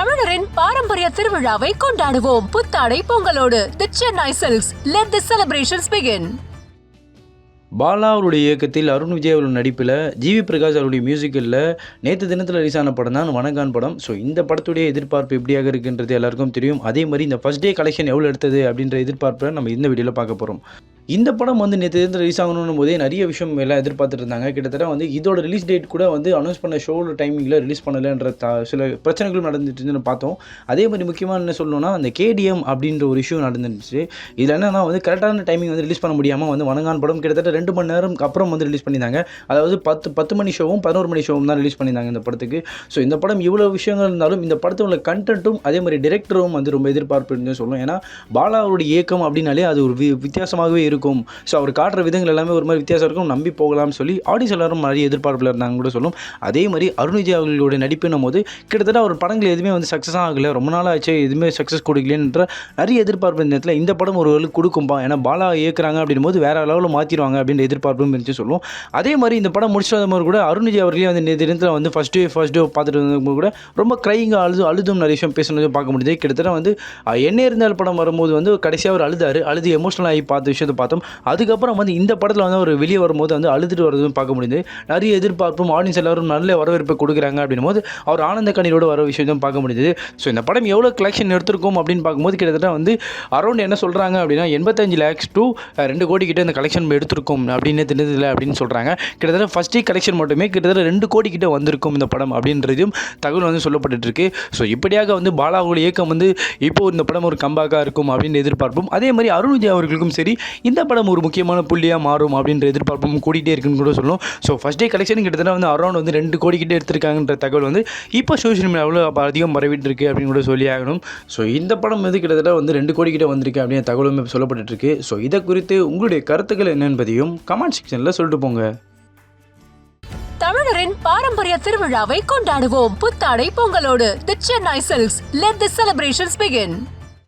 தமிழரின் பாரம்பரிய திருவிழாவை கொண்டாடுவோம் புத்தாடை பொங்கலோடு. The Chennai Silks. Let the celebrations begin. Bala அவருடைய இயக்கத்தில் அருண் விஜய் அவர்கள் நடிப்பில் ஜிவி பிரகாஷ் அவருடைய மியூசிக்கில் நேற்று தினத்தில் ரிலீஸ் ஆன படம் தான் வணங்கான் படம். ஸோ இந்த படத்துடைய எதிர்பார்ப்பு எப்படியாக இருக்குன்றது எல்லாருக்கும் தெரியும். அதே மாதிரி இந்த ஃபர்ஸ்ட் டே கலெக்ஷன் எவ்வளோ எடுத்தது அப்படின்ற எதிர்பார்ப்பை நம்ம இந்த வீடியோவில் பார்க்க போகிறோம். இந்த படம் நேற்று தினத்தில் ரிலீஸ் ஆகணும் போதே நிறைய விஷயம் எல்லாம் எதிர்பார்த்துட்டு இருந்தாங்க. கிட்டத்தட்ட இதோட ரிலீஸ் டேட் கூட அனௌன்ஸ் பண்ண ஷோட டைமிங்கில் ரிலீஸ் பண்ணலைன்ற சில பிரச்சனைகளும் நடந்துட்டுன்னு பார்த்தோம். அதே மாதிரி முக்கியமாக என்ன சொல்லணும்னா அந்த கேடிஎம் அப்படின்ற ஒரு இஷ்யூ நடந்துருந்துச்சு. இதில் என்னன்னா கரெக்டான டைமிங் ரிலீஸ் பண்ண முடியாமல் வணங்கான் படம் கிட்டத்தட்ட 2 மணி நேரம் அப்புறம் ரிலீஸ் பண்ணியிருந்தாங்க. அதாவது 10 மணி ஷோவும் 11 மணி ஷோவும் தான் ரிலீஸ் பண்ணியிருந்தாங்க இந்த படத்துக்கு. ஸோ இந்த படம் இவ்வளோ விஷயங்கள் இருந்தாலும் இந்த படத்தோட கண்டென்ட்டும் அதே மாதிரி டிரெக்டரும் ரொம்ப எதிர்பார்ப்பு இருந்து சொல்லணும். ஏன்னா பாலா அவருடைய இயக்கம் அப்படின்னாலே அது ஒரு வித்தியாசமாகவே இருக்கும். ஸோ அவர் காட்டுற விதங்கள் எல்லாமே ஒரு மாதிரி வித்தியாசம் இருக்கும், நம்பி போகலாம்னு சொல்லி ஆடியன்ஸ் எல்லாரும் நிறைய எதிர்பார்ப்பில் இருந்தாங்க கூட சொல்லும். அதே மாதிரி அருண் விஜய் அவர்களுடைய நடிப்புன்னும் போது கிட்டத்தட்ட அவர் படங்கள் எதுவுமே சக்ஸஸ் ஆகலை, ரொம்ப நாள் ஆச்சு எதுவுமே சக்ஸஸ் கொடுக்கலன்ற நிறைய எதிர்பார்ப்பு நேரத்தில் இந்த படம் ஒரு கொடுக்கும்பா. ஏன்னா பாலா இயக்குறாங்க அப்படின் போது வேற லெவலில் மாற்றிடுவாங்க அப்படின்ற எதிர்பார்ப்பும் இருந்துச்சு சொல்லுவோம். அதே மாதிரி இந்த படம் முடிச்சது மாதிரி கூட அருண் விஜய் அவர்களே தினத்தில் ஃபர்ஸ்ட் டே பார்த்துட்டு இருந்தவங்க கூட ரொம்ப க்ரைங்க அழுதும் நிறைய விஷயம் பேசுனது பார்க்க முடியுது. கிட்டத்தட்ட என்ன இருந்தால் படம் வரும்போது கடைசியாக அவர் அழுது எமோஷனல் ஆகி பார்த்த விஷயத்தை பார்த்தோம். அதுக்கப்புறம் இந்த படத்தில் ஒரு வெளியே வரும்போது அழுதுட்டு வரதும் பார்க்க முடியுது. நிறைய எதிர்பார்ப்பும் ஆடியன்ஸ் எல்லாரும் நல்ல வரவேற்பை கொடுக்குறாங்க அப்படின்னும் போது அவர் ஆனந்த கண்ணீரோடு வர விஷயத்தையும் பார்க்க முடியுது. ஸோ இந்த படம் எவ்வளோ கலெக்ஷன் எடுத்திருக்கும் அப்படின்னு பார்க்கும்போது கிட்டத்தட்ட அரௌண்ட் என்ன சொல்கிறாங்க அப்படின்னா 85 lakhs to 2 கோடி கிட்ட இந்த கலெக்ஷன் எடுத்திருக்கும் அப்படின்னு தெரிஞ்சதில்லை அப்படின்னு சொல்கிறாங்க. கிட்டத்தட்ட ஃபர்ஸ்ட் டே கலெக்ஷன் மட்டுமே கிட்டத்தட்ட 2 கோடி கிட்ட வந்திருக்கும் இந்த படம் அப்படின்றதையும் தகவல் சொல்லப்பட்டு இருக்கு. ஸோ இப்படியாக பாலாவுடைய இயக்கம் இப்போ இந்த படம் ஒரு கம்பேக்காக இருக்கும் அப்படின்னு எதிர்பார்ப்போம். அதே மாதிரி அருண் விஜய் அவர்களுக்கும் சரி இந்த படம் ஒரு முக்கியமான புள்ளியாக மாறும் அப்படின்ற எதிர்பார்ப்பும் கூட்டிகிட்டே இருக்குன்னு கூட சொல்லணும். ஸோ ஃபர்ஸ்ட் டே கலெக்ஷன் கிட்டத்தட்ட அரௌண்ட் 2 கோடி கிட்டே எடுத்திருக்காங்கன்ற தகவல் இப்போ சோஷியல் மீடியாவில் அதிகம் பரவிட்டு இருக்கு அப்படின்னு கூட சொல்லி ஆகணும். ஸோ இந்த படம் கிட்டத்தட்ட 2 கோடி கிட்ட வந்திருக்கு அப்படின்னு தகவலும் சொல்லப்பட்டு இருக்கு. ஸோ இதை குறித்து உங்களுடைய கருத்துக்கள் என்ன என்பதையும் கமெண்ட் செக்ஷனில் சொல்லிட்டு போங்க. தமிழரின் பாரம்பரிய திருவிழாவை கொண்டாடுவோம் புத்தாடை பொங்கலோடு. The Chennai Silks. Let the celebrations begin.